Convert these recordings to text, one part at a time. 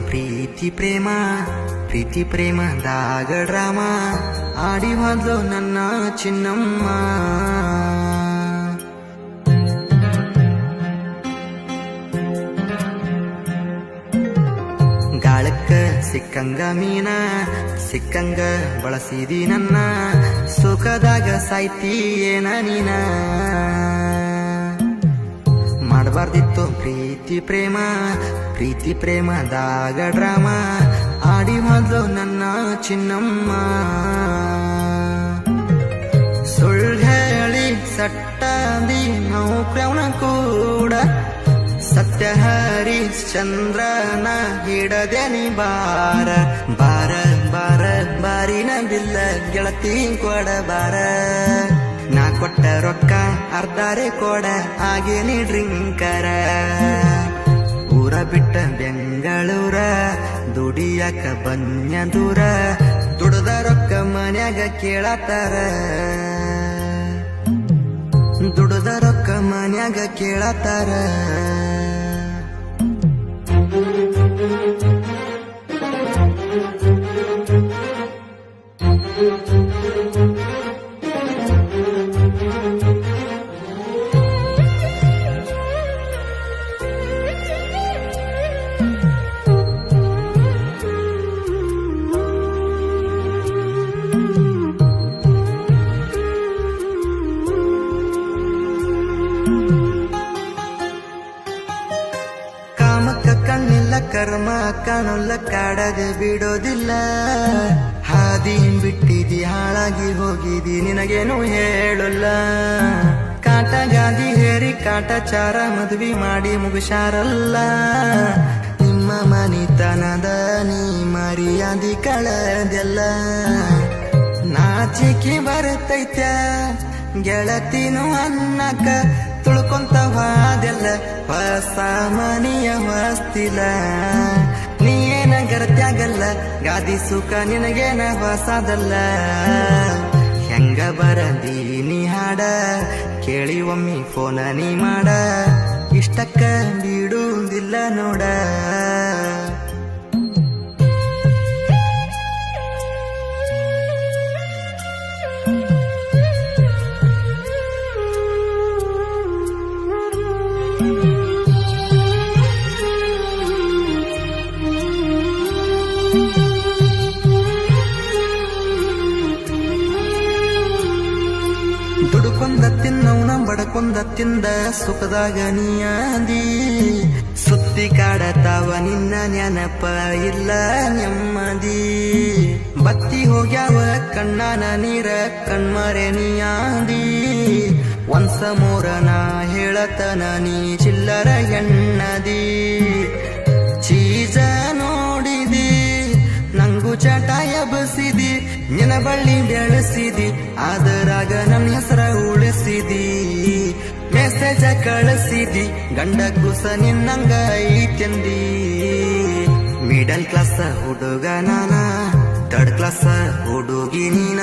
ಪ್ರೀತಿ ಪ್ರೇಮ ಪ್ರೀತಿ ಪ್ರೇಮದಾಗ drama ಆಡಿ ಹೋದ್ಲು ನನ್ನ ಚಿನ್ನಮ್ಮ. ಗಾಳಕ್ಕ ಸಿಕ್ಕಂಗ ಮೀನ ಸಿಕ್ಕಂಗ ಬಳಸಿದಿ ನನ್ನ ಸುಖದಾಗ ಸಾಯ್ತಿ ಏನ ನೀನ. ಮಾಡಬಾರ್ದಿತ್ತು ಪ್ರೀತಿ ಪ್ರೇಮ ಪ್ರೀತಿ ಪ್ರೇಮದಾಗ ಡ್ರಾಮ ಆಡಿ ಹೋದ್ಲು ನನ್ನ ಚಿನ್ನಮ್ಮ. ಸುಳ್ಳು ಹೇಳಿ ಸಟ್ಟಾದಿ ನೌಕ್ರವನ ಕೂಡ ಸತ್ಯ ಹರಿಶ್ಚಂದ್ರನ ಹಿಡದೇನಿ ಬಾರ ಬಾರ ಬಾರ ಬಾರಿನ ಬಿಲ್ಲ ಗೆಳತಿ ಕೊಡ ಬಾರ. ನಾ ಕೊಟ್ಟ ರೊಕ್ಕ ಅರ್ಧಾರೆ ಕೊಡ ಆಗೇನಿ ಡ್ರಿಂಕರ. ಊರ ಬಿಟ್ಟ ಬೆಂಗಳೂರ ದುಡಿಯಾಕ ಬನ್ಯ ದೂರ ದುಡ್ದ ರೊಕ್ಕ ಮನ್ಯಾಗ ಕೇಳತ್ತಾರ. ದುಡ್ದ ರೊಕ್ಕ ಮನ್ಯಾಗ ಕೇಳತ್ತಾರ. ಕಾಮಕ್ಕ ಕಣ್ಣಿಲ್ಲ ಕರ್ಮ ಕಾಣಲ್ಲ ಕಾಡದೆ ಬಿಡೋದಿಲ್ಲ. ಹಾದಿ ಬಿಟ್ಟಿದಿ ಹಾಳಾಗಿ ಹೋಗಿದಿ ನಿನಗೇನು ಹೇಳಲ್ಲ. ಕಾಟ ಗಾದಿ ಹೇರಿ ಕಾಟಚಾರ ಮದ್ವಿ ಮಾಡಿ ಮುಗಿಸಾರಲ್ಲ. ನಿಮ್ಮ ಮನಿತನದ ನೀ ಮರ್ಯಾದಿ ಕಳದೆಲ್ಲ. ನಾಚಿಕೆ ಬರ್ತೈತ ಗೆಳತಿನು ಅನ್ನಕ ತುಳ್ಕೊಂತ ವಾದೆಲ್ಲ. ಹೊಸ ಮನಿಯ ಹೊಸ್ತಿಲ್ಲ ನೀ ಏನ ಗರತ್ಯಾಗಲ್ಲ. ಗಾದಿ ಸುಖ ನಿನಗೇನ ಹೊಸದಲ್ಲ. ಹೆಂಗ ಬರದೀನಿ ಹಾಡ ಕೇಳಿ ಒಮ್ಮಿ ಫೋನ ನೀ ಮಾಡ. ಇಷ್ಟಕ್ಕ ಬಿಡುವುದಿಲ್ಲ ನೋಡ. ದುಡುಕೊಂದ ತಿನ್ನವನ ಬಡಕೊಂದ ತಿಂದ ಸುಖದಾಗ ನೀಯಾದಿ. ಸುತ್ತಿ ಕಾಡತಾವ ನಿನ್ನ ನೆನಪ ಇಲ್ಲ ನೆಮ್ಮದಿ. ಬತ್ತಿ ಹೋಗ್ಯಾವ ಕಣ್ಣಾನ ನೀರ ಕಣ್ಮರೆ ನೀಯಾದಿ. ಒಂದ್ಸ ಮೂರನ ಹೇಳತನ ನೀ ಚಿಲ್ಲರ ಎಣ್ಣದಿ. ಚೀಜ ನೋಡಿದಿ ನಂಗು ಚಟ ಎಬಸಿದಿ. ನಿನ ಬಳ್ಳಿ ಬೆಳೆಸಿದಿ ಅದರಾಗ ನನ್ನ ಹೆಸರ ಉಳಿಸಿದಿ. ಮೆಸೇಜ ಕಳಿಸಿದಿ ಗಂಡ ಕುಸ ನಿನ್ನಂಗ ಐತೆಂದಿ. ಮಿಡಲ್ ಕ್ಲಾಸ್ ಹುಡುಗ ನಾನ ಥರ್ಡ್ ಕ್ಲಾಸ್ ಹುಡುಗಿ ನೀನ.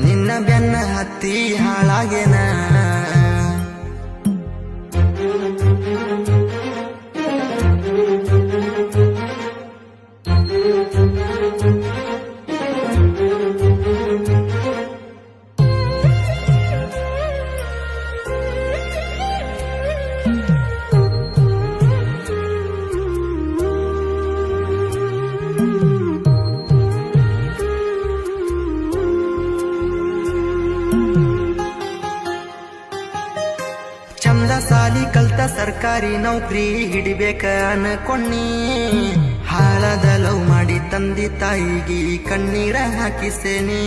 ನಿನ್ನ ಬೆನ್ನ ಹತ್ತಿ ಹಾಳಾಗೇನ. ಚಂದ ಸಾಲಿ ಕಲ್ತ ಸರ್ಕಾರಿ ನೌಕರಿ ಹಿಡಿಬೇಕ ಅನ್ಕೊಂಡಿ. ಹಾಳದ ಲವ್ ಮಾಡಿ ತಂದಿ ತಾಯಿಗಿ ಕಣ್ಣೀರ ಹಾಕಿಸೇನಿ.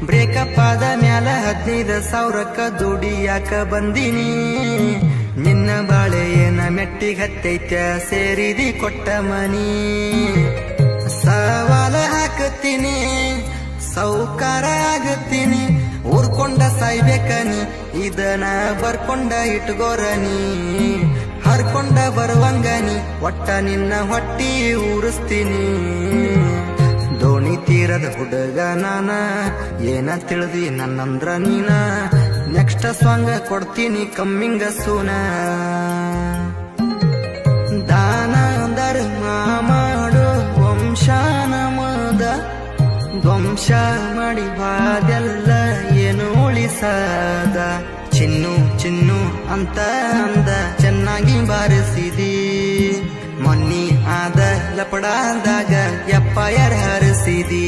ಬ್ರೇಕಪ್ ಆದ ಮ್ಯಾಲ 15,000ಕ್ಕ ದುಡಿಯಾಕ ಬಂದಿನಿ. ನಿನ್ನ ಬಾಳೆ ಏನ ಮೆಟ್ಟಿಗೆ ಹತ್ತೈತ ಸೇರಿದಿ ಕೊಟ್ಟ ಮನಿ. ಸವಾಲ ಹಾಕತ್ತೀನಿ ಸೌಕಾರ ಆಗತ್ತೀನಿ. ಊರ್ಕೊಂಡ ಸಾಯ್ಬೇಕನಿ ಇದನ್ನ ಬರ್ಕೊಂಡ ಇಟ್ಗೋರನಿ. ಹರ್ಕೊಂಡ ಬರುವಂಗನಿ ಒಟ್ಟ ನಿನ್ನ ಹೊಟ್ಟಿ ಊರಿಸ್ತೀನಿ. ದೋಣಿ ತೀರದ ಹುಡುಗ ನಾನ ಏನ ತಿಳಿದಿ ನನ್ನಂದ್ರ ನೀನ. ನೆಕ್ಸ್ಟ್ ಸಾಂಗ್ ಕೊಡ್ತೀನಿ ಕಮ್ಮಿಂಗ ಸೂನ. ದಾನ ಧರ್ಮ ವಂಶ ನಮದ ಧ್ವಂಸ ಮಾಡಿ ಬಾದೆಲ್ಲ ಏನು ಉಳಿಸದ ಚಿನ್ನು ಚಿನ್ನು ಅಂತ ಅಂದ ಚೆನ್ನಾಗಿ ಬಾರಿಸಿದಿ ಮೊನ್ನಿ ಆದ ಲಪಡಾದಾಗ ಎಪ್ಪ ಹರಿಸಿದಿ